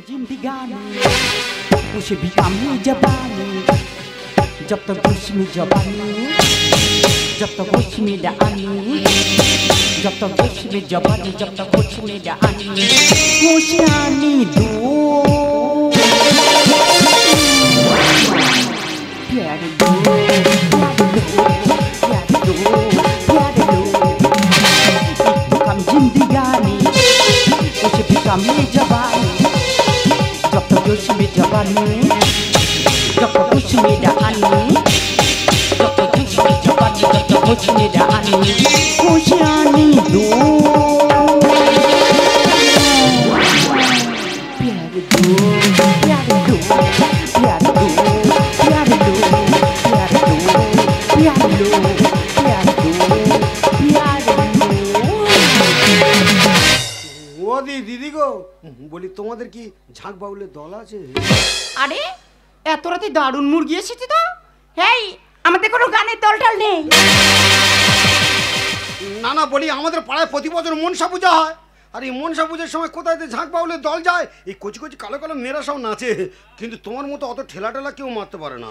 जिंदगानी उसे भी कामी जबानी जब तक उसमें जबानी जब तक उसमें जानी जब तक उसमें जबानी जब तक उसमें जानी खुशियानी दो प्यारे दो प्यारे दो प्यारे दो कम जिंदगानी उसे भी कामी जबानी जब तक उसमें जबानी जब तक उसमें जानी जब तक उसमें जबानी जब तक उसमें जानी खुशियानी दो प्यारे दो प्यारे दो प्यारे दो प्यारे दो प्यारे दो प्यारे दो प्यारे दो प्यारे दो ওদি দিদি গো বলি তোমাদের কি ঝাঁক বাউলের দল আছে? আরে এত রাতে দারুণ মুরগি এসেছে তো। হেই আমাদের কোনো গানের দলটাল নেই? না না বলি আমাদের পাড়ায় প্রতি বছর মনসা পূজা হয় আর এই মনসা পূজার সময় কোথায় ঝাঁক বাউলের দল যায় এই কচি কচি কালো কালো মেয়েরা সব নাচে কিন্তু তোমার মতো অত ঠেলা ঠেলা কেউ মারতে পারে না।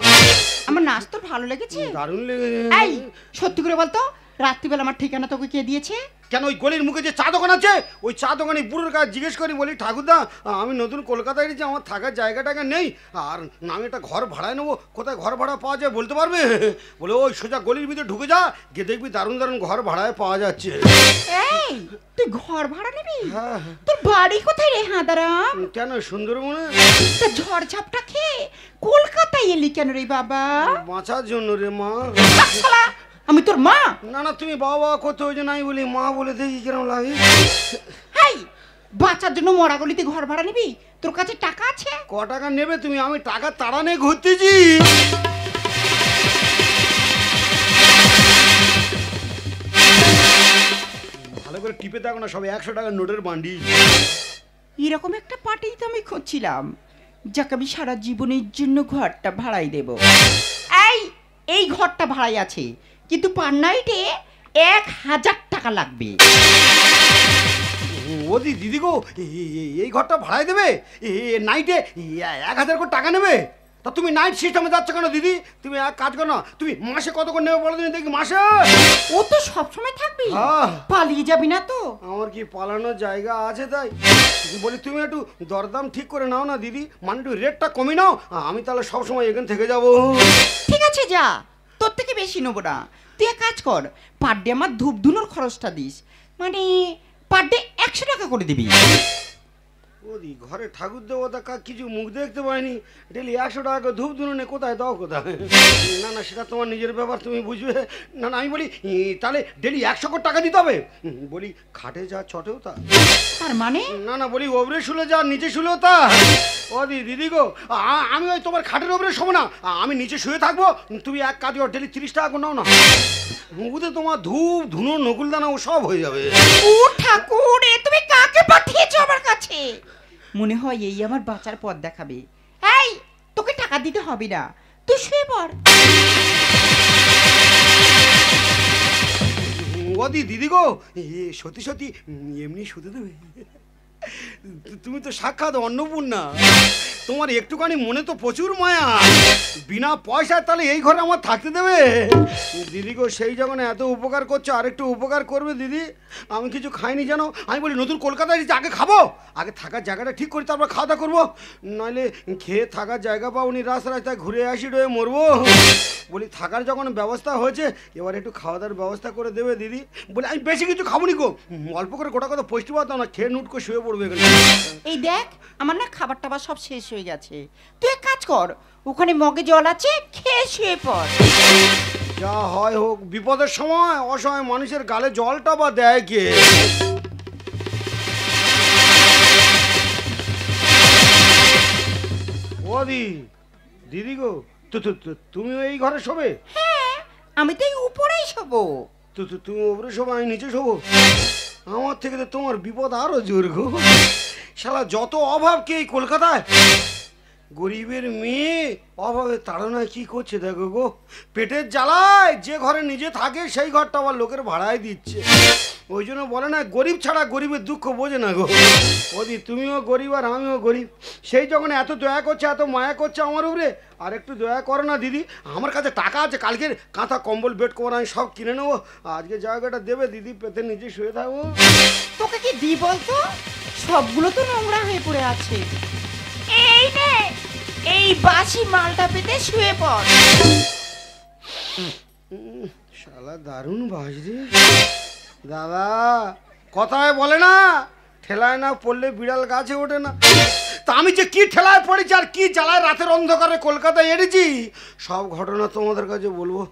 আমার নাচ তো ভালো লেগেছে। দারুণ লেগে। এই সত্যি করে বলতো রাত্রিবেলা আমার ঠিকানা তোকে কে দিয়েছে? কেন ওই গলির মুখে যে চা দোকান আছে ওই চা দোকানে বুড়োর কাছে জিজ্ঞেস করি বলি ঠাকুরদা আমি নতুন কলকাতায় এসেছি আমার থাকার জায়গাটাকে নেই আর আমি একটা ঘর ভাড়ায় নেবো কোথায় ঘর ভাড়া পাওয়া যায় বলতে পারবে? বলে ওই সোজা গলির ভিতরে ঢুকে যা গিয়ে দেখবি দারুণ দারুণ ঘর ভাড়ায় পাওয়া যাচ্ছে। এই তুই ঘর ভাড়া নিবি? হ্যাঁ। তোর বাড়ি কোথায় রে হাঁদারাম? কেন সুন্দরবনে? তা ঝড় ঝাপটা খেয়ে কলকাতায় এলি কেন রে বাবা? বাঁচার জন্য রে মা। শালা আমি তোর মা? না না তুমি বাবা করতে হয়েছে নাই বলি মা বলে দেখি কিরম লাগে। হাই বাঁচার জন্য মরা গলিতে ঘর ভাড়া নিবি? তোর কাছে টাকা আছে? ক টাকা নেবে তুমি? আমি টাকা তাড়া নিয়ে ঘুরতেছি। ভালো করে টিপে দেখো না সব 100 টাকার নোটের বান্ডি। এরকম একটা পার্টি তো আমি খুঁজছিলাম যাকে আমি সারা জীবনের জন্য ঘরটা ভাড়াই দেব। এই ঘরটা ভাড়াই আছে কিন্তু পার নাইটে 1000 টাকা লাগবে। ওদি দিদি গো এই ঘরটা ভাড়ায় দেবে নাইটে 1000 করে টাকা নেবে? তা তুমি নাইট সিস্টেমে যাচ্ছ কেন দিদি? তুমি এক কাজ করো না তুমি মাসে কত করে নেবে বলো দিন দেখি মাসে। ও তো সবসময় থাকবি, পালিয়ে যাবি না তো? আমার কি পালানোর জায়গা আছে তাই বলি তুমি একটু দরদাম ঠিক করে নাও না দিদি মানে একটু রেটটা কমে নাও আমি তাহলে সবসময় এখান থেকে যাবো। ঠিক আছে যা তোর থেকে বেশি নেবো না। তুই এক কাজ কর পার ডে আমার ধূপ ধুনোর খরচটা দিস মানে পার ডে 100 টাকা করে দিবি। ওদি ঘরে ঠাকুর দেবতা কিছু মুখ দেখতে পাইনি ডেলি 100 টাকা করে ধূপ ধুনো কোথায় দাও কোথায়? না না সেটা তোমার নিজের ব্যাপার তুমি বুঝবে। না না আমি বলি তাহলে ডেলি 100 করে টাকা দিতে হবে? বলি খাটে যা চটেও তা। তার মানে? না না বলি ওপরে শুলে যা নিচে শুলেও তা। ওদি দিদি গো আমি ওই তোমার খাটের ওপরে শোবো না আমি নিচে শুয়ে থাকবো তুমি এক কাজ করো ডেলি 30 টাকা করে নাও না মুখে তোমার ধূপ ধুনো নকুলদানা ও সব হয়ে যাবে। ও ঠাকুর এ তুমি কাকে পাঠিয়েছো আমার কাছে? মনে হয় এই আমার বাঁচার পথ দেখাবে। এই তোকে টাকা দিতে হবে না তুই শুয়ে পড়। ওদি দিদি গো সত্যি সত্যি এমনি শুতে দেবে? তুমি তো সাক্ষাৎ অন্নপূর্ণা তোমার একটুখানি মনে তো প্রচুর মায়া বিনা পয়সায় তাহলে এই ঘরে আমার থাকতে দেবে? দিদি গো সেই যখন এত উপকার করছো আর একটু উপকার করবে দিদি। আমি কিছু খাইনি জানো আমি বলি নতুন কলকাতায় এসেছি আগে খাবো আগে থাকার জায়গাটা ঠিক করি তারপর খাওয়া দাওয়া করবো নইলে খেয়ে থাকার জায়গা পাওনি রাস্তা রাস্তায় ঘুরে আসি রয়ে মরবো। বলি থাকার যখন ব্যবস্থা হয়েছে এবার একটু খাওয়া দাওয়ার ব্যবস্থা করে দেবে দিদি। বলি আমি বেশি কিছু খাবো নি গো অল্প করে গোটা কথা পুষ্টি পাতাম না খেয়ে নুট করে শুয়ে পড়বে এখানে। এই দেখ আমার না খাবার টাবার সব শেষ হয়ে গেছে তুই এক কাজ কর ওখানে মগে জল আছে খেয়ে শুয়ে পড়। যা হয় হোক বিপদের সময় অসহায় মানুষের গালে জলটা বা দেয় কে? ওদি দিদি গো তুমি এই ঘরে শোবে? হ্যাঁ আমি তো এই উপরেই শোবো। তুমি উপরে শোবো আমি নিচে শোবো? আমার থেকে তো তোমার বিপদ আরো জোর গো। শালা যত অভাব কে এই কলকাতায় গরিবের মেয়ে অভাবে তাড়নায় কি করছে দেখো গো পেটের জ্বালায় যে ঘরে নিজে থাকে সেই ঘরটা আবার লোকের ভাড়ায় দিচ্ছে ওই জন্য বলে না গরিব ছাড়া গরিবের দুঃখ বোঝে না গো। ওদি তুমিও গরিব আর আমিও গরিব, সেই যখন এত দয়া করছে এত মায়া করছে আমার উপরে, আর একটু দয়া করো না দিদি। আমার কাছে টাকা আছে, কালকের কাঁথা কম্বল বেড কভার আমি সব কিনে নেবো, আজকে জায়গাটা দেবে দিদি, পেতে নিচে শুয়ে থাকবো। তোকে কি দি বলতো, সবগুলো তো নোংরা হয়ে পড়ে আছে। এই নে, এই বাসি মালটা পেতে শুয়ে পড়। শালা দারুণ বাস রে দাদা, কথায় বলে না ঠেলায় না পড়লে বিড়াল গাছে ওঠে না। তা আমি যে কি ঠেলায় পড়েছি আর কি জ্বালায় রাতের অন্ধকারে কলকাতায় এনেছি, সব ঘটনা তোমাদের কাছে বলবো।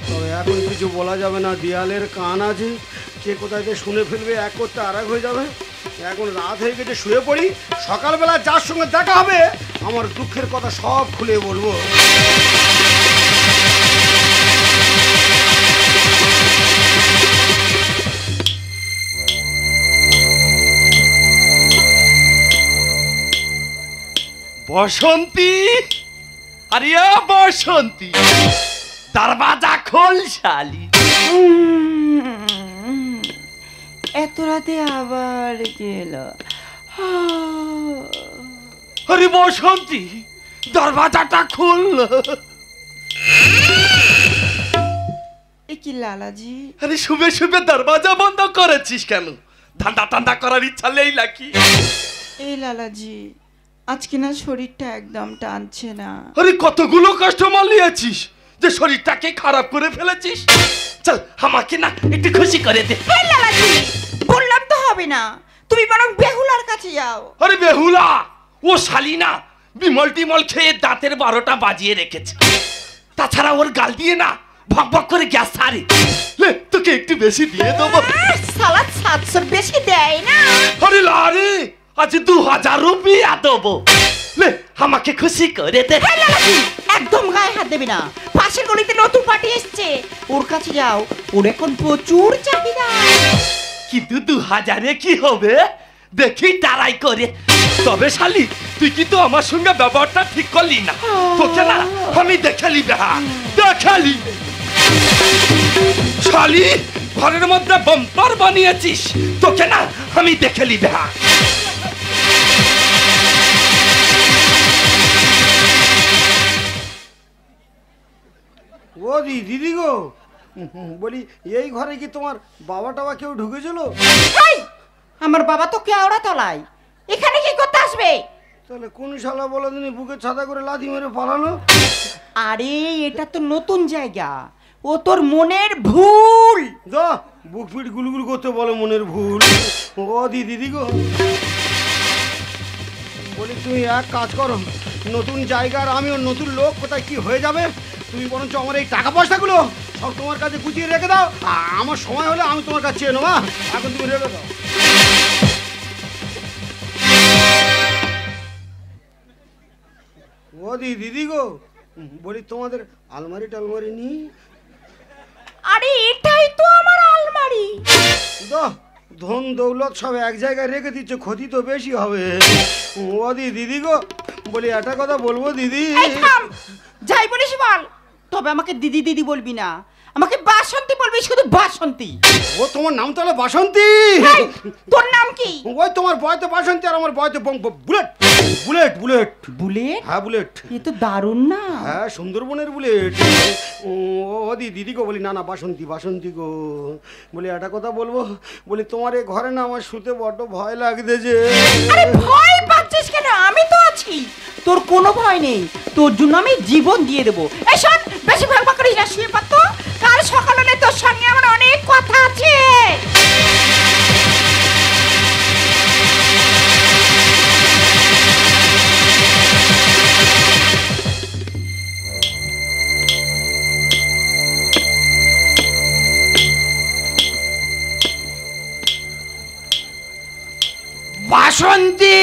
তবে এখন কিছু বলা যাবে না, দেয়ালের কান আছে, কে কোথায় যে শুনে ফেলবে, এক করতে আর এক হয়ে যাবে। এখন রাত হয়ে গেছে, শুয়ে পড়ি, সকালবেলা যার সঙ্গে দেখা হবে আমার দুঃখের কথা সব খুলে বলবো। বসন্তী, আরে বসন্তী, দরওয়াজা খোল শালি। এত রাতে আবার গেল। আরে বসন্তী, দরওয়াজাটা খোল। এ কি লালাজি, আরে শুবে শুবে দরওয়াজা বন্ধ করেছিস কেন? ঠান্ডা ঠান্ডা করার ইচ্ছা নেই নাকি? এই লালাজি, আজকে না শরীরটা একদম টানছে না। আরে কতগুলো কাস্টমার নিয়েছিস যে শরীরটাকে খারাপ করে ফেলেছিস। চল আমাকে না একটু খুশি করে দে। এই লালাজি, বললাম তো হবে না, তুমি বরং বেহুলার কাছে যাও। আরে বেহুলা ও শালি না, বিমল টিমল খেয়ে দাঁতের 12টা বাজিয়ে রেখেছে। তাছাড়া ওর গাল দিয়ে না ভক ভক করে গ্যাস ছাড়ে। লে তোকে একটু বেশি দিয়ে দেবো। সালাদ 700 বেশি দেয় না। আরে লারে, আজ 2000 রুপিয়া দেবো। লে আমাকে খুশি করে দে। এই লালাজি, একদম গায়ে হাত দেবে না, পাশের গলিতে নতুন পার্টি এসছে, ওর কাছে যাও, ওর এখন প্রচুর চাহিদা। কিন্তু 2000-এ কি হবে দেখি ট্রাই করে। তবে শালি তুই কিন্তু আমার সঙ্গে ব্যবহারটা ঠিক করলি না, তোকে না আমি দেখালি বেহা দেখালি। শালি ঘরের মধ্যে বাম্পার বানিয়েছিস, তোকে না আমি দেখালি বেহা। ও দিদি গো, বলি এই ঘরে কি তোমার বাবা টাবা কেউ ঢুকেছিল? এই, আমার বাবা তো কেওড়া তলায়, এখানে কি করতে আসবে? তাহলে কোন শালা বলো দিনি বুকে ছাতা করে লাথি মেরে পালালো? আরে এটা তো নতুন জায়গা, ও তোর মনের ভুল। যা বুক পিট গুলগুল করতে বলো মনের ভুল। ও দিদি গো, বলি তুমি এক কাজ করো, নতুন জায়গার আমিও নতুন লোক, কোথায় কি হয়ে যাবে, তুমি বরঞ্চ আমার এই টাকা পয়সাগুলো সব তোমার কাছে গুছিয়ে রেখে দাও, আমার সময় হলে আমি তোমার কাছে চেয়ে নেবো। এখন তুমি রেখে দাও। ও দিদি গো, বলি তোমাদের আলমারি টালমারি নি? আরে এটাই তো আমার আলমারি। ধন দৌলত সব এক জায়গায় রেখে দিচ্ছে, ক্ষতি তো বেশি হবে। ও দিদি গো, বলি একটা কথা বলবো দিদি। এই থাম, যাই বলিস বল, তবে আমাকে দিদি দিদি বলবি না, আমাকে বাসন্তী বলবি, শুধু বাসন্তী। ও তোমার নাম তাহলে বাসন্তী? এই, তোর নাম কি? ওই তোমার বয়তে বাসন্তী আর আমার বয়তে বুলেট। Bullet bullet bullet? হ্যাঁ বুলেট। এ তো দারুণ না? হ্যাঁ সুন্দরবনের বুলেট। ও দিদি গো, বলি না না বাসন্তী বাসন্তী গো, বলি একটা কথা বলবো, বলি তোমার এই ঘরে না আমার শুতে বড্ড ভয় লাগতেছে। আরে ভয় পাচ্ছিস কেন, আমি তো আছি, তোর কোনো ভয় নেই, তোর জন্য আমি জীবন দিয়ে দেবো। এই শোন, বেশি ভাগবা করিস না, শুয়ে পড় তো, কাল সকাল হলে তোর সঙ্গে আমার অনেক কথা আছে। বাসন্তী,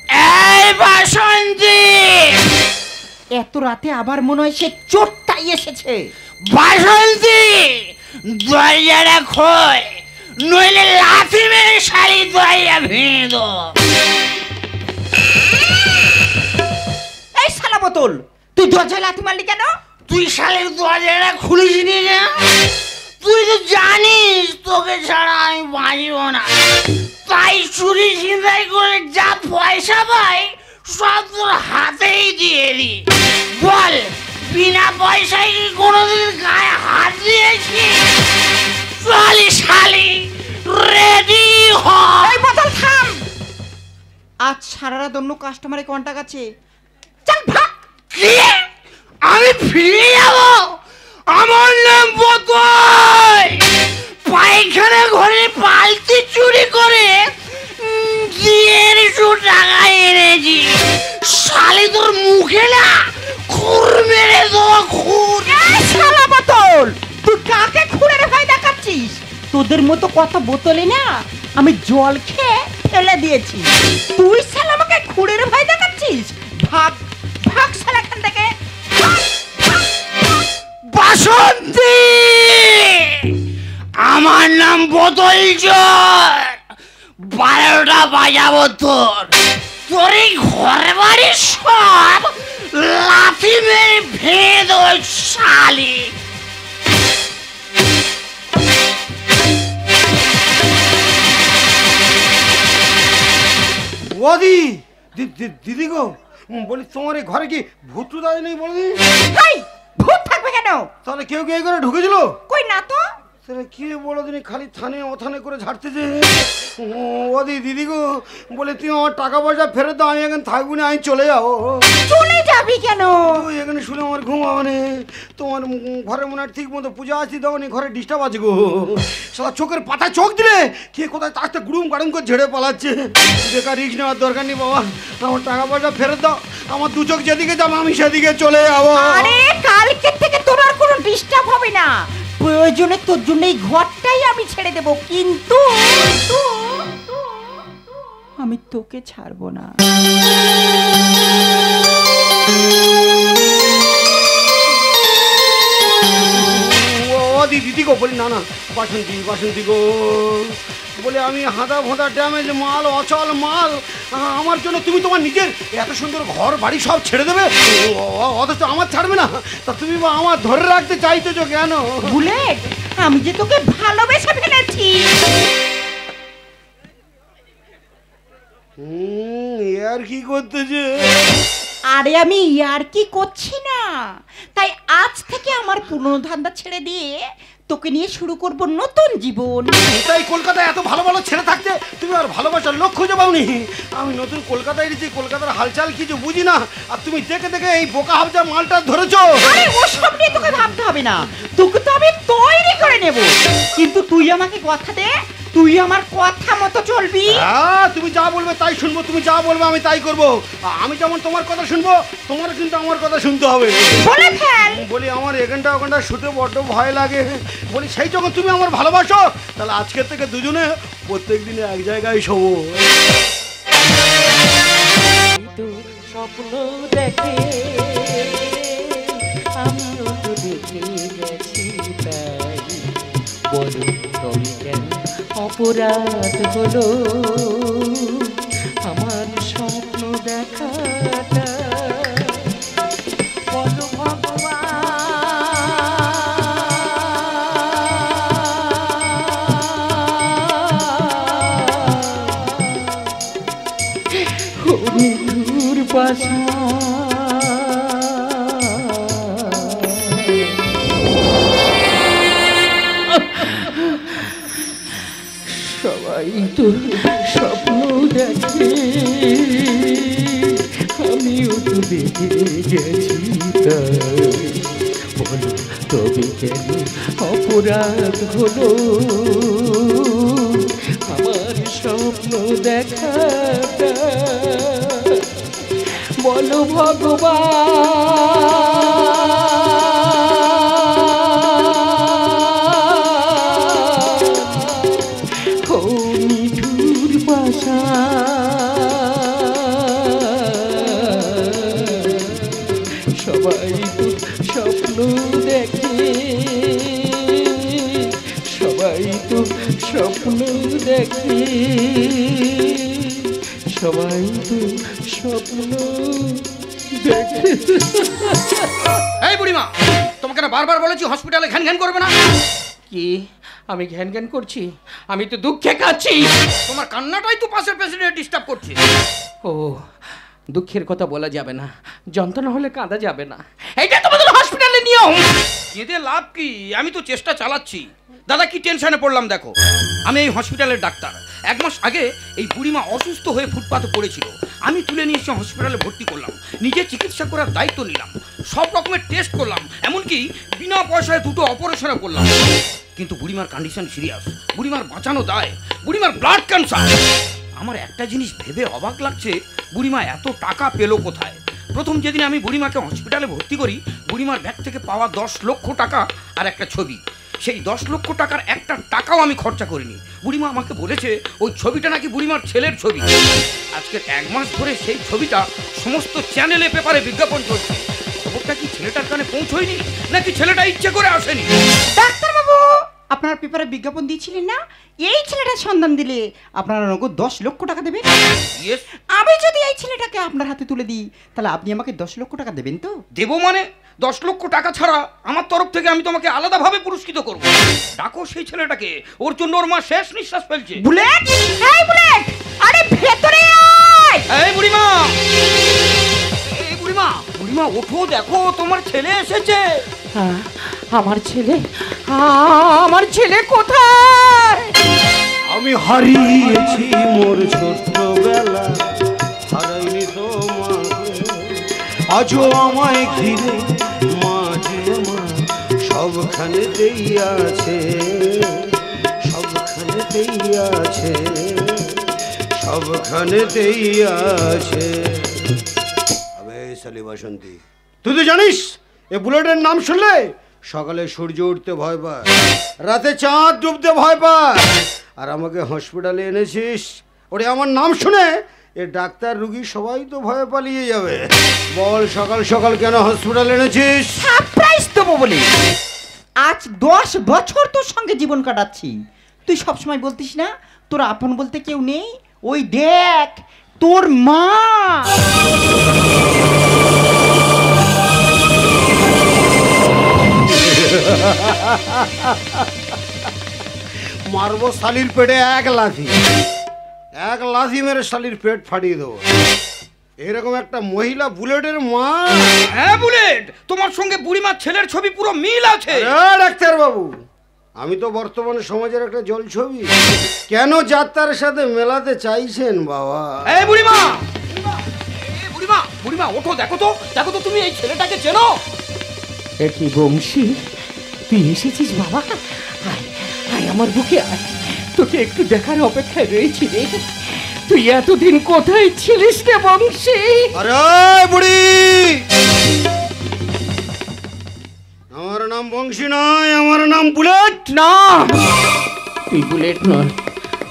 এই বাসন্তী, এত রাতে আবার মনে হয় সে চোরটাই এসেছে। বাসন্তী দরজাটা খোল, নইলে লাথি মেরে শাড়ি দরজা ভেঙে দো। এই শালা বোতল, তুই দরজায় লাথি মারলি কেন? তুই শালের দরজাটা খুলিস নি না? তুই তো জানিস বাঁচব না, তাই চুরি ছিনতাই করে যা পয়সা পাই সব তোর হাতেই দিয়ে দি। বল, বিনা পয়সায় কি কোনোদিন গায়ে হাত দিয়েছি? চলি শালি, রেডি হ। এই বোতল থাম। আজ সারা রাত অন্য কাস্টমারে কন্টাক্ট আছে, চল ভাগ। কি? আমি ফিরে যাব? আমার নাম বোতল। পায়খানা ঘরে পালতি চুরি করে 150 টাকা এনেছি। শালি তোর মুখে না খুর মেরে দেবো, খুর। এই শালা বোতল, তুই কাকে খুঁড়ে ভয় দেখাচ্ছিস? তোদের মতো কত বোতলে না আমি জল খেয়ে ফেলে দিয়েছি, তুই শালা আমাকে খুঁড়ে ভয় দেখাচ্ছিস? ভাগ ভাগ শালা এখান থেকে। বাসন্তী, আমার নাম বোতল চোর। 12টা বাজাবো তোর, তোর এই ঘরে বাড়ি সব লাথি মেরে ভেঙে দেবো শালি। ওদি দিদি গো, বলি তোমার এই ঘরে কি ভূত দাঁড়িয়ে নেই বলি? এই ভূত থাকবে কেন? তাহলে কেউ কি এই ঘরে ঢুকেছিল? কই না তো। তাহলে কি বলো দিনি খালি থানে ওথানে করে ঝাড়তেছে। ওদি দিদি গো, বলে তুমি আমার টাকা পয়সা ফেরত দাও, আমি এখন থাকবো না, আমি চলে যাবো। চলে যাবি কেন? ওই এখানে শুনে আমার ঘুম হবে না। তোমার ঘরে মনে হয় ঠিক মতো পূজা আসছি, তখন ঘরে ডিস্টার্ব আছে গো। সারা চোখের পাতায় চোখ দিলে কে কোথায় তাতে গুড়ুম গাড়ুম করে ঝেড়ে পালাচ্ছে। বেকার রিস্ক নেওয়ার দরকার নেই বাবা, আমার টাকা পয়সা ফেরত দাও। আমার দু চোখ যেদিকে যাবো আমি সেদিকে চলে যাবো। আরে কালকে থেকে তোর আর কোনো ডিস্টার্ব হবে না, প্রয়োজনে তোর জন্য এই ঘরটাই আমি ছেড়ে দেব, কিন্তু আমি তোকে ছাড়বো না। দিদি গো, বলি না না বাসন্তী গো, বলে আমি হাঁদা ভোঁদা ড্যামেজ মাল, অচল মাল, আমার জন্য তুমি তোমার নিজের এত সুন্দর ঘর বাড়ি সব ছেড়ে দেবে, অথচ আমার ছাড়বে না? তা তুমি বা আমার ধরে রাখতে চাইতেছো কেন? বুলেট, আমি যে তোকে ভালোবেসে ফেলেছি। আর কি করতেছে? আরে আমি ইয়ার কি করছি না, তাই আজ থেকে আমার পুরনো ধান্দা ছেড়ে দিয়ে তোকে নিয়ে শুরু করব নতুন জীবন। তাই কলকাতায় এত ভালো ভালো ছেলে থাকতে তুমি আর ভালোবাসার লোক খুঁজে পাওনি? আমি নতুন কলকাতায় এসেছি, কলকাতার হালচাল কিছু বুঝি না, আর তুমি দেখে দেখে এই বোকা হাবজা মালটা ধরেছো। আরে ওসব নিয়ে তোকে ভাবতে হবে না, তোকে তো আমি তৈরি করে নেব, কিন্তু তুই আমাকে কথা দে, তুই আমার কথা মতো চলবি। হ্যাঁ, তুমি যা বলবে তাই শুনবো, তুমি যা বলবে আমি তাই করবো। আমি যেমন তোমার কথা শুনবো, তোমার কিন্তু আমার কথা শুনতে হবে। বলে ফেল। বলি আমার এখানটা ওখানটা শুতে বড্ড ভয় লাগে। বলি সেই যখন তুমি আমার ভালোবাসো, তাহলে আজকের থেকে দুজনে প্রত্যেক দিনে এক জায়গায় শোবো। স্বপ্ন দেখে আমিও তো দেখে গেছি, তাই বলো তবে কেন অপরাধ হলো আমার স্বপ্ন দেখাটা? বলো ভগবান, নিঠুর পাশা সবাই তো স্বপ্ন দেখে, আমিও তো দেখে গেছি, তাই বলো তবে কেন অপরাধ হলো আমার স্বপ্ন দেখাটা? বলো ভগবান, ও নিঠুর পাশা সবাই তো স্বপ্ন দেখে, সবাই তো স্বপ্ন দেখে, সবাই তো স্বপ্ন দেখে। এই বুড়িমা, তোমাকে না বারবার বলেছি হসপিটালে ঘ্যান ঘ্যান করবে না। কি আমি ঘ্যান ঘ্যান করছি, আমি তো দুঃখে কাচ্ছি। তোমার কান্নাটাই তো পাশের পেশেন্টে ডিস্টার্ব করছে। ও, দুঃখের কথা বলা যাবে না, যন্ত্রণা হলে কাঁদা যাবে না, এটা তোমাদের হসপিটালে নিয়ম। কেঁদে লাভ কি? আমি তো চেষ্টা চালাচ্ছি। দাদা কি টেনশনে পড়লাম দেখো, আমি এই হসপিটালের ডাক্তার। 1 মাস আগে এই বুড়িমা অসুস্থ হয়ে ফুটপাতে পড়েছিল, আমি তুলে নিয়ে এসে হসপিটালে ভর্তি করলাম, নিজে চিকিৎসা করার দায়িত্ব নিলাম, সব রকমের টেস্ট করলাম, এমনকি বিনা পয়সায় 2টো অপারেশনও করলাম। কিন্তু বুড়িমার কন্ডিশন সিরিয়াস, বুড়িমার বাঁচানো দায়, বুড়িমার ব্লাড ক্যান্সার। আমার একটা জিনিস ভেবে অবাক লাগছে, বুড়িমা এত টাকা পেলো কোথায়? প্রথম যেদিন আমি বুড়িমাকে হসপিটালে ভর্তি করি, বুড়িমার ব্যাগ থেকে পাওয়া 10 লক্ষ টাকা আর একটা ছবি, সেই 10 লক্ষ টাকার একটা টাকাও আমি খরচা করিনি। বুড়িমা আমাকে বলেছে ওই ছবিটা নাকি বুড়িমার ছেলের ছবি। আজকে 1 মাস ধরে সেই ছবিটা সমস্ত চ্যানেলে পেপারে বিজ্ঞাপন চলছে। খবরটা কি ছেলেটার কানে পৌঁছয়নি, নাকি ছেলেটা ইচ্ছে করে আসেনি? ডাক্তারবাবু, আপনার পেপারে বিজ্ঞাপন দিয়েছিলেন না, এই ছেলেটার সন্ধান দিলে আপনারা নগদ 10 লক্ষ টাকা দেবেন। ইয়েস। আমি যদি এই ছেলেটাকে আপনার হাতে তুলে দিই, তাহলে আপনি আমাকে 10 লক্ষ টাকা দেবেন তো? দেবো মানে 10 লক্ষ টাকা ছাড়া আমার তরফ থেকে আমি তোমাকে আলাদাভাবে পুরস্কৃত করব। ডাকো সেই ছেলেটাকে, ওর জন্য ওর মা শেষ নিঃশ্বাস ফেলছে। বুলেট, এই বুলেট, আরে ভেতরে আয়। এই বুড়িমা, এই বুড়িমা, বুড়িমা ওঠো, দেখো তোমার ছেলে এসেছে। আমার ছেলে, আমার ছেলে কোথায়? আমি হারিয়েছি মোর ছোট্টবেলা, হারাইনি তোমাকে, আজও আমায় ঘিরে মাঝে আমার সবখানেতেই আছে, সবখানেতেই আছে, সবখানেতেই আছে। আবে সালি বাসন্তী, তুই তো জানিস এ বুলেটের নাম শুনলে সকালে সূর্য উঠতে ভয় পায়, রাতে চাঁদ ডুবতে ভয় পায়, আর আমাকে হসপিটালে এনেছিস ওরে আমার নাম শুনে এ ডাক্তার রুগী সবাই তো ভয়ে পালিয়ে যাবে। বল সকাল সকাল কেন হসপিটালে এনেছিস? সারপ্রাইজ দেবো বলে। আজ 10 বছর তোর সঙ্গে জীবন কাটাচ্ছি, তুই সবসময় বলতিস না তোর আপন বলতে কেউ নেই? ওই দেখ তোর মা। মারবো শালির পেটে এক লাথি, এক লাথি মেরে শালির পেট ফাটিয়ে দেবো। এরকম একটা মহিলা বুলেটের মা? হ্যাঁ বুলেট, তোমার সঙ্গে বুড়িমার ছেলের ছবি পুরো মিল আছে। ডাক্তার বাবু, আমি তো বর্তমানে সমাজের একটা জল ছবি, কেন যাত্রার সাথে মেলাতে চাইছেন বাবা? এই বুড়িমা, এই বুড়িমা, বুড়িমা ওঠো, দেখো তো, দেখো তো তুমি এই ছেলেটাকে চেনো? এ কি বংশী, তুই এসেছিস বাবা? আয় আয় আমার বুকে আয়, তোকে একটু দেখার অপেক্ষায় রয়েছি রে। তুই এতদিন কোথায় ছিলিস রে বংশী? আরে বুড়ি, আমার নাম বংশী নয়, আমার নাম বুলেট। না, তুই বুলেট নয়,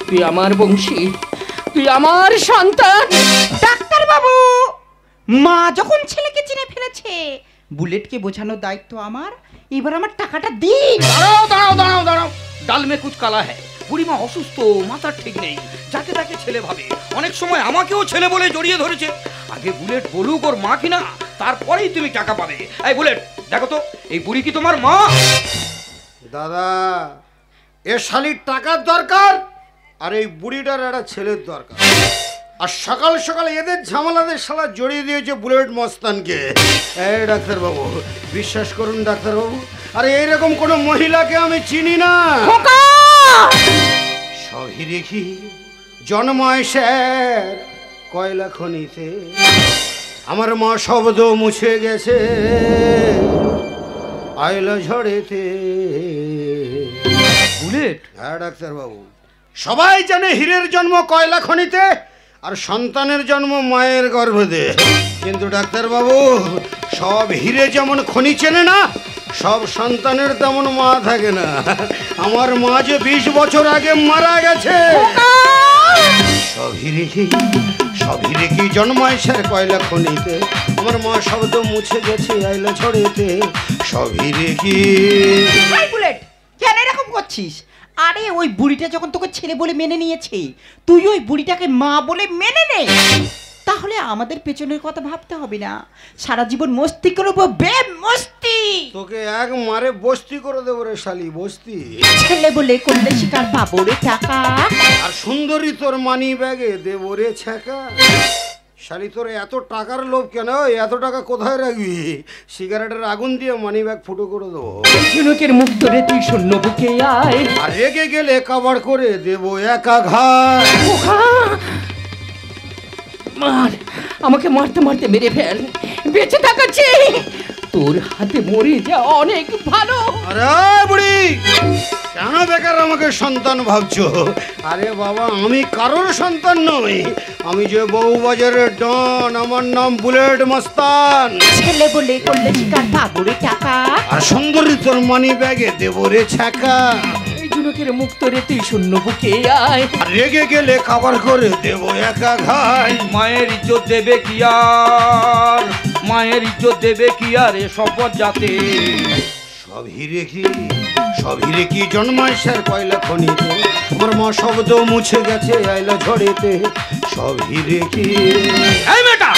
তুই আমার বংশী, তুই আমার সন্তান। ডাক্তারবাবু, মা যখন ছেলেকে চিনে ফেলেছে, বুলেটকে বোঝানোর দায়িত্ব আমার। এবার আমার টাকাটা দিন। দাঁড়াও দাঁড়াও দাঁড়াও দাঁড়াও, ডাল মে কুচ কালা হ্যায়। বুড়িমা অসুস্থ, মাথার ঠিক নেই, যাকে তাকে ছেলে ভাবে, অনেক সময় আমাকেও ছেলে বলে জড়িয়ে ধরেছে। আগে বুলেট বলুক ওর মা কিনা, তারপরেই তুমি টাকা পাবে। এই বুলেট, দেখো তো এই বুড়ি কি তোমার মা? দাদা, এ শালির টাকার দরকার, আর এই বুড়িটার একটা ছেলের দরকার। আর সকাল সকাল এদের ঝামেলাতে শালা জড়িয়ে দিয়েছে বুলেট মস্তানকে। এই ডাক্তারবাবু, বিশ্বাস করুন ডাক্তারবাবু, আরে এইরকম কোনো মহিলাকে আমি চিনি না। সবই দেখি জন্মায় স্যার কয়লা খনিতে, আমার মা শব্দ মুছে গেছে আইলা ঝড়েতে। বুলেট, হ্যাঁ ডাক্তারবাবু, সবাই জানে হীরের জন্ম কয়লা খনিতে, আর সন্তানের জন্ম মায়ের গর্ভে। কিন্তু ডাক্তারবাবু, সব হীরে যেমন খনি চেনে না, সব সন্তানের তেমন মা থাকে না। আমার মা যে 20 বছর আগে মারা গেছে। সব হিরে কি জন্মায় স্যার কয়লা খনিতে, আমার মা শব্দ মুছে গেছে আইলা ঝড়েতে। সব হিরে কি। বুলেট, কেন এরকম করছিস? আরে ওই বুড়িটা যখন তোকে ছেলে বলে মেনে নিয়েছে, তুই ওই বুড়িটাকে মা বলে মেনে নে। তাহলে আমাদের পেছনের কথা ভাবতে হবে না, সারা জীবন মস্তি করবো, মস্তি। তোকে এক মারে বস্তি করে দেবো রে শালি, বস্তি। ছেলে বলে করলে শিকার পাবো রে টাকা, আর সুন্দরী তোর মানি ব্যাগে দেবো রে ছ্যাঁকা। শালি তোর এত টাকার লোভ কেন? এত টাকা কোথায় রাখবি? সিগারেটের আগুন দিয়ে মানি ব্যাগ ফুটো করে দেবো। ঝিনুকের মুখ ধরে তুই শূন্য বুকে আয়, আর রেগে গেলে কাবার করে দেবো একা ঘায়। মার, আমাকে মারতে মারতে মেরে ফেল, বেঁচে থাকাচ্ছি তোর হাতে মরে যা অনেক ভালো। আরে বুড়ি, কেন বেকার আমাকে সন্তান ভাবছো? আরে বাবা, আমি কারোর সন্তান নই, আমি যে বউবাজারের ডন, আমার নাম বুলেট মস্তান। ছেলে বলে করলে শিকার পাবো রে টাকা, আর সুন্দরী তোর মানি ব্যাগে দেবো রে ছ্যাঁকা। এই ঝিনুকের মুখ ধরে তুই শূন্য বুকে আয়, আর রেগে গেলে খাবার করে দেবো একা ঘাই। মায়ের ইজ্জত দেবে কি আর, মায়ের ইজ্জত দেবে কি আর এসব যাতে। সব হিরে কি জন্মায় স্যার কয়লা খনিতে, আমার মা শব্দ মুছে গেছে আইলা ঝড়েতে। সব হিরে কি। এই মেয়েটা,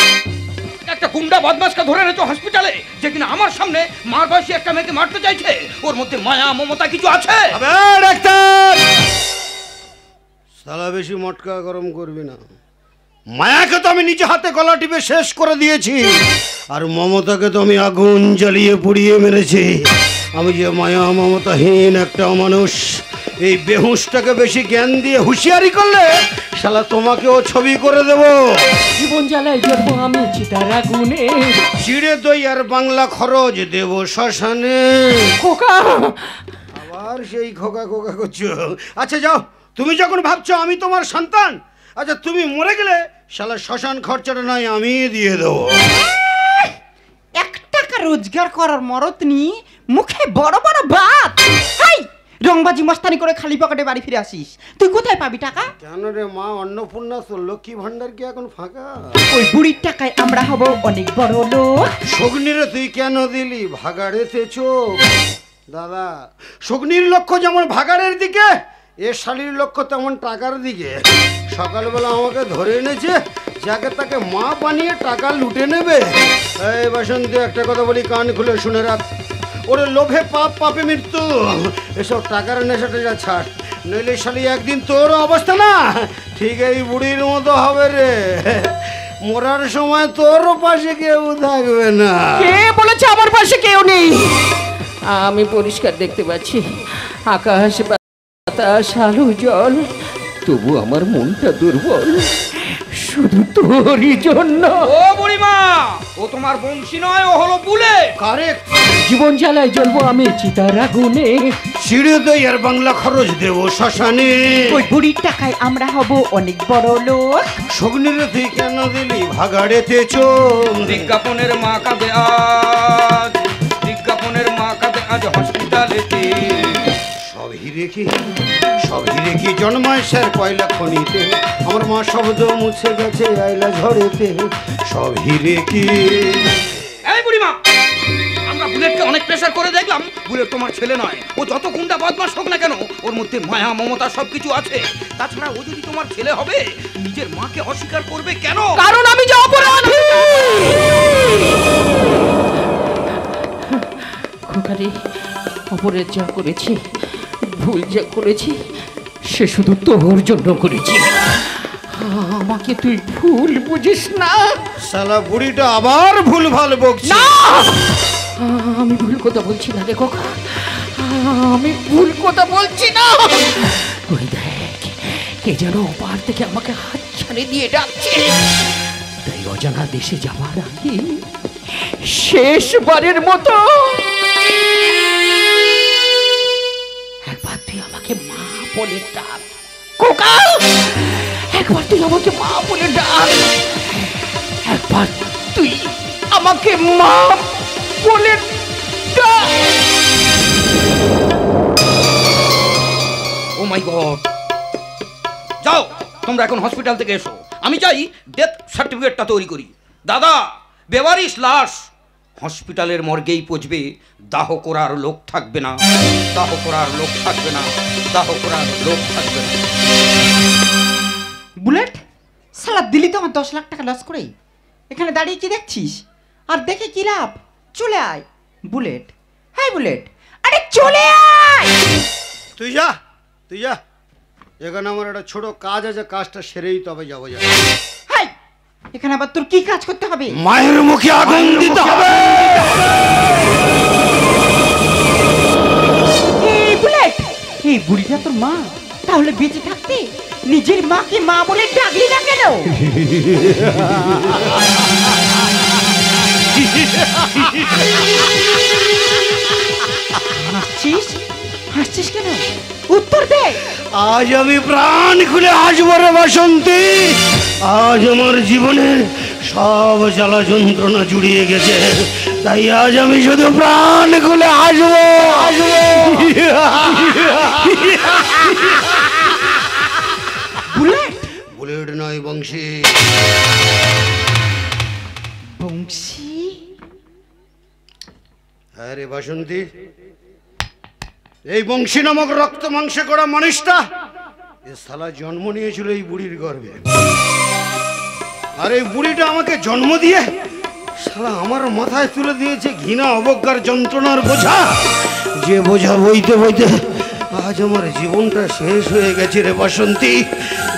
একটা গুন্ডা বদমাশকে ধরে এনেছো হসপিটালে, যে কিনা আমার সামনে মার বয়সী একটা মেয়েকে মারতে চাইছে। ওর মধ্যে মায়া মমতা কিছু আছে? আবে ডাক্তার, সালা বেশি মটকা গরম করবি না। মায়াকে তো আমি নিজে হাতে গলা টিপে শেষ করে দিয়েছি, আর মমতাকে তো আমি আগুন জ্বালিয়ে পুড়িয়ে মেরেছি। আমি যে মায়া মমতাহীন একটা মানুষ, এই বেহুশটাকে বেশি জ্ঞান দিয়ে হুঁশিয়ারি করলে শালা তোমাকেও ছবি করে দেব। জীবন জ্বালায় জ্বলবো আমি চিতার আগুনে, চিড়ে দই আর বাংলা খরচ দেব শ্মশানে। খোকা আবার সেই খোকা খোকা করছো। আচ্ছা যাও, তুমি যখন ভাবছো আমি তোমার সন্তান, আচ্ছা তুমি মরে গেলে শালা শ্মশান খরচাটা নয় আমি দিয়ে দেবো। 1 টাকা রোজগার করার মরত নি, মুখে বড় বড় বাত। হাই, রংবাজি মস্তানি করে খালি পকেটে বাড়ি ফিরে আসিস, তুই কোথায় পাবি টাকা? কেন রে মা, অন্নপূর্ণা তোর লক্ষ্মী ভান্ডার কি এখন ফাঁকা? ওই বুড়ির টাকায় আমরা হব অনেক বড় লোক। শগ্নিরে তুই কেন দিলি ভাগাড়েতে চোখ? দাদা, শগ্নির লক্ষ্য যেমন ভাগাড়ের দিকে, এ শালির লক্ষ্য তেমন টাকার দিকে। সকালবেলা আমাকে ধরে এনেছে, যাকে তাকে মা বানিয়ে টাকা লুটে নেবে। এই বাসন্তী, একটা কথা বলি, কান খুলে শুনে রাখ। ওরে লোভে পাপ, পাপে মৃত্যু। এসব টাকার নেশাটা যা ছাড়, নইলে শালি একদিন তোর অবস্থা না ঠিক এই বুড়ির মতো হবে রে। মরার সময় তোর পাশে কেউ থাকবে না। কে বলেছে আমার পাশে কেউ নেই? আমি পরিষ্কার দেখতে পাচ্ছি আকাশ, বাতাস, আলো, জল, তবু আমার মনটা দুর্বল, শুধু তোরই জন্য। ও বুড়িমা, ও তোমার বংশী নয়, ও হলো বুলে। কারেক্ট। জীবন জ্বালায় জ্বলবো আমি চিতার আগুনে, চিড়ে দই আর বাংলা খরচ দেবো শ্মশানে। ওই বুড়ির টাকায় আমরা হব অনেক বড় লোক। শগ্নিরে তুই কেন দিলি ভাগাড়েতে চোখ? বিজ্ঞাপনের মা কাঁদে আজ, বিজ্ঞাপনের মা কাঁদে আজ হসপিটালেতে। সব হিরে কি জন্মায় স্যার কয়লা খনিতে, আমার মা শব্দ মুছে গেছে আইলা ঝড়েতে। সব হিরে কি। এই বুড়িমা, আমরা বুলেটকে অনেক প্রেসার করে দেখলাম, বুলেট তোমার ছেলে নয়। ও যত গুন্ডা বদমাশ হোক না কেন, ওর মধ্যে মায়া মমতা সবকিছু আছে। তাছাড়া ও যদি তোমার ছেলে হবে, নিজের মাকে অস্বীকার করবে কেন? কারণ আমি যে অপরাধী। খোকারে, অপরাধ যা করেছি, ভুল যা করেছি, সে শুধু তোর জন্য করেছি। আমাকে তুই ভুল বুঝিস না। শালা বুড়িটা আবার ভুল ভাল বকছে। না, আমি ভুল কথা বলছি না রে খোকা, আমি ভুল কথা বলছি না। ওই দেখ, কে যেন ওপার থেকে আমাকে হাত ছাড়ে দিয়ে ডাকছে। তাই অজানা দেশে যাওয়ার আগে শেষবারের মতো একবার তুই আমাকে মা বলে ডাক খোকা, একবার তুই আমাকে মা বলে ডাক, একবার তুই আমাকে মা বলে ডাক। ও মাই গড! যাও, তোমরা এখন হসপিটাল থেকে এসো, আমি চাই ডেথ সার্টিফিকেটটা তৈরি করি। দাদা, বেওয়ারিশ লাশ হসপিটালের মর্গেই পচবে, দাহ করার লোক থাকবে না, দাহ করার লোক থাকবে না, দাহ করার লোক থাকবে না। বুলেট, সালা দিলি তো আমার 10 লাখ টাকা লস করে। এখানে দাঁড়িয়ে কি দেখছিস? আর দেখে কি লাভ? চলে আয় বুলেট। হ্যাঁ বুলেট, আরে চলে আয়। তুই যা, তুই যা, এখানে আমার একটা ছোট কাজ আছে, কাজটা সেরেই তবে যাবো। যা। হাই, এখানে আবার তোর কি কাজ করতে হবে? মায়ের মুখে আগুন দিতে হবে। এই বুলেট, এই বুড়িটা তোর মা? তাহলে বেঁচে থাকতে নিজের মাকে মা বলে ডাকলি না কেন? হাসছিস? হাসছিস কেন? উত্তর দে। আজ আমি প্রাণ খুলে হাসবো রে বাসন্তী। আজ আমার জীবনের সব জ্বালা যন্ত্রণা জুড়িয়ে গেছে, তাই আজ আমি শুধু প্রাণ খুলে হাসবো। বুলেট? বুলেট নয়, বংশী। বংশী? হ্যাঁ রে বাসন্তী, এই বংশী নামক রক্ত মাংসে করা মানুষটা এ শালা জন্ম নিয়েছিল এই বুড়ির গর্ভে। আর এই বুড়িটা আমাকে জন্ম দিয়ে শালা আমার মাথায় তুলে দিয়েছে ঘৃণা, অবজ্ঞার, যন্ত্রণার বোঝা। যে বোঝা বইতে বইতে আজ আমার জীবনটা শেষ হয়ে গেছে রে বাসন্তী।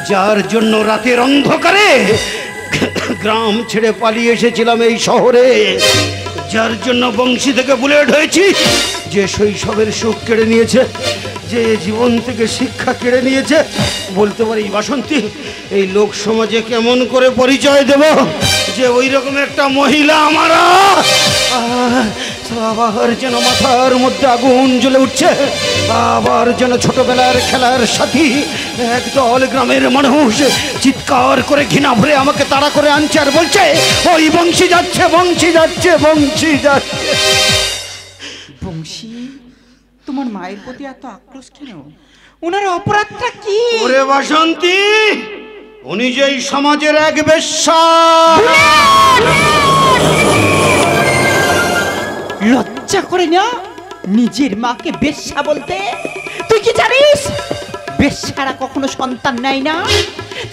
যার জন্য রাতের অন্ধকারে গ্রাম ছেড়ে পালিয়ে এসেছিলাম এই শহরে, যার জন্য বংশী থেকে বুলেট হয়েছি, যে শৈশবের সুখ কেড়ে নিয়েছে, যে জীবন থেকে শিক্ষা কেড়ে নিয়েছে, বলতে পারি বাসন্তী এই লোক সমাজে কেমন করে পরিচয় দেব যে ওই রকম একটা মহিলা আমারা। আবার যেন মাথার মধ্যে আগুন জ্বলে উঠছে, আবার যেন ছোটবেলার খেলার সাথী একদল গ্রামের মানুষ চিৎকার করে ঘৃণা ভরে আমাকে তাড়া করে আনছে আর বলছে ওই বংশী যাচ্ছে, বংশী যাচ্ছে, বংশী যাচ্ছে। বংশী, তোমার মায়ের প্রতি এত আক্রোশ কেন? ওনার অপরাধটা কি? ওরে বাসন্তী, উনি যে এই সমাজের এক বেশ্যা। লজ্জা করে না নিজের মাকে বেশ্যা বলতে? তুই কি জানিস বেশ্যারা কখনো সন্তান নেয় না?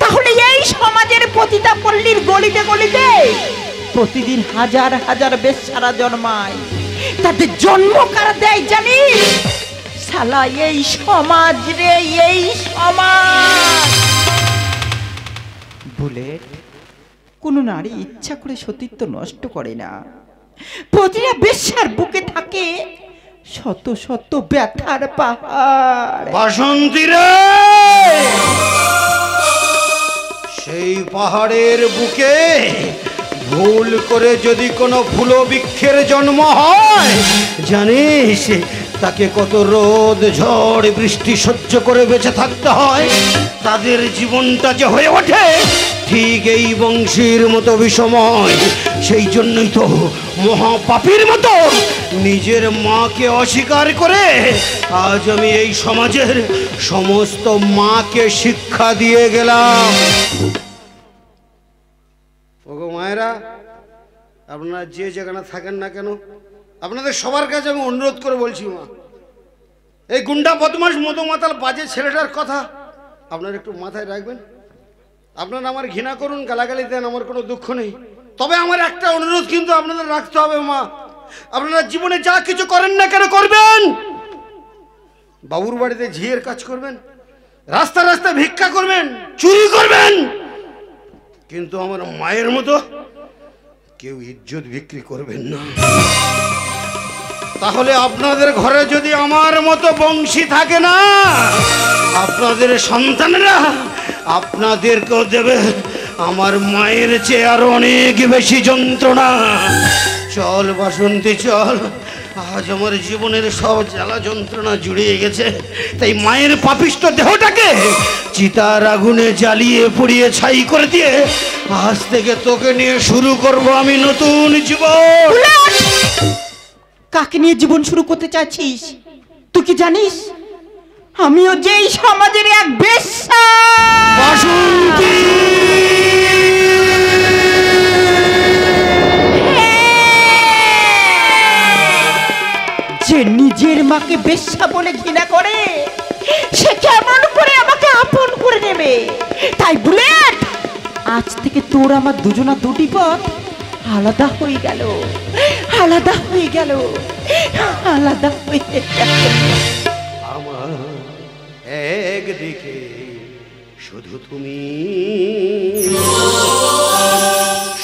তাহলে এই সমাজের পতিতা পল্লীর গলিতে গলিতে প্রতিদিন হাজার হাজার বেশ্যারা জন্মায়। তাদের জন্ম কারা দেয় জানিস? শালা এই সমাজ রে, এই সমাজ। বুলেট, কোনো নারী ইচ্ছা করে সতীত্ব নষ্ট করে না। প্রতিটা বেশ্যার বুকে থাকে শত শত ব্যথার পাহাড়। বাসন্তী রে, সেই পাহাড়ের বুকে ভুল করে যদি কোনো ফুল বৃক্ষের জন্ম হয়, জানিস তাকে কত রোদ ঝড় বৃষ্টি সহ্য করে বেঁচে থাকতে হয়। তাদের জীবনটা যে হয়ে ওঠে ঠিক এই বংশীর মতো বিষময়। সেই জন্যই তো মহাপাপীর মতো নিজের মাকে অস্বীকার করে আজ আমি এই সমাজের সমস্ত মাকে শিক্ষা দিয়ে গেলাম। ওগো মায়েরা, আপনারা যে যেখানে থাকেন না কেন, আপনাদের সবার কাছে আমি অনুরোধ করে বলছি, মা এই গুন্ডা বদমাশ মদমাতাল বাজে ছেলেটার কথা আপনারা একটু মাথায় রাখবেন। আপনারা আমার ঘৃণা করুন, গালাগালি দেন, আমার কোনো দুঃখ নেই, তবে আমার একটা অনুরোধ কিন্তু আপনাদের রাখতে হবে। মা, আপনারা জীবনে যা কিছু করেন না কেন করবেন, বাবুর বাড়িতে ঝিয়ের কাজ করবেন, রাস্তা রাস্তা ভিক্ষা করবেন, চুরি করবেন, কিন্তু আমার মায়ের মতো কেউ ইজ্জত বিক্রি করবেন না। তাহলে আপনাদের ঘরে যদি আমার মতো বংশী থাকে না, আপনাদের সন্তানেরা আপনাদেরকেও দেবে আমার মায়ের চেয়ে আরো অনেক বেশি যন্ত্রণা। চল বাসন্তী চল, আজ আমার জীবনের সব জ্বালা যন্ত্রণা জুড়িয়ে গেছে, তাই মায়ের পাপিষ্ঠ দেহটাকে চিতার আগুনে জ্বালিয়ে পুড়িয়ে ছাই করে দিয়ে আজ থেকে তোকে নিয়ে শুরু করব আমি নতুন জীবন। কাকে নিয়ে জীবন শুরু করতে চাচ্ছিস তুই কি জানিস? আমিও যেই সমাজের এক বেশ্যা। বাসন্তী, যে নিজের মাকে বেশ্যা বলে ঘৃণা করে, সে কেমন করে আমাকে আপন করে নেবে? তাই বুলেট, আজ থেকে তোর আমার দুজনা দুটি পথ আলাদা হয়ে গেল, আলাদা হয়ে গেল, আলাদা হয়ে গেল। আমার একদিকে শুধু তুমি,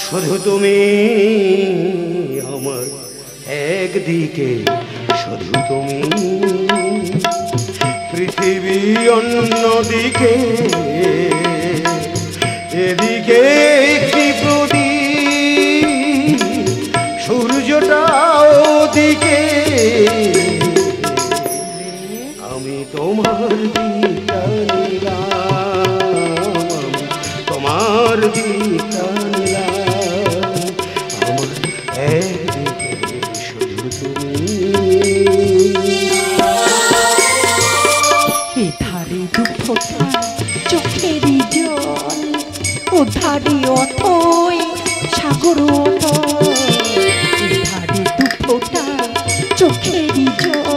শুধু তুমি, আমার একদিকে শুধু তুমি, পৃথিবী অন্যদিকে, এদিকে একটি প্রদীপ, সূর্যটা ওদিকে, আমি তোমার দিকটা নিলাম, তোমার দিকটা নিলাম, আমার একদিকে শুধু তুমি। এধারে দুঃখটা চোখেরই জল, ওধারে অথই সাগর অথই, এধারে দুঃখটা চোখেরই জল,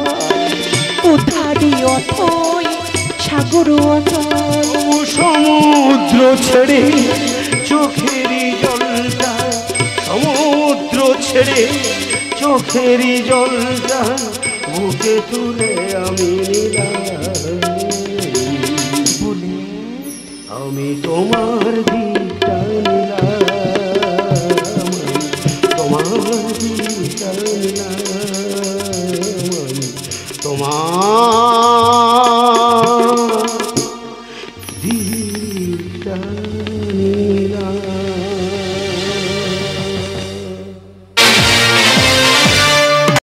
ওধারে অথই সাগর অথই। সমুদ্র ছেড়ে চোখেরই জলটা, সমুদ্র ছেড়ে চোখেরই জলটা, বুকে তুলে আমি নিলাম, আমি তোমার দিকে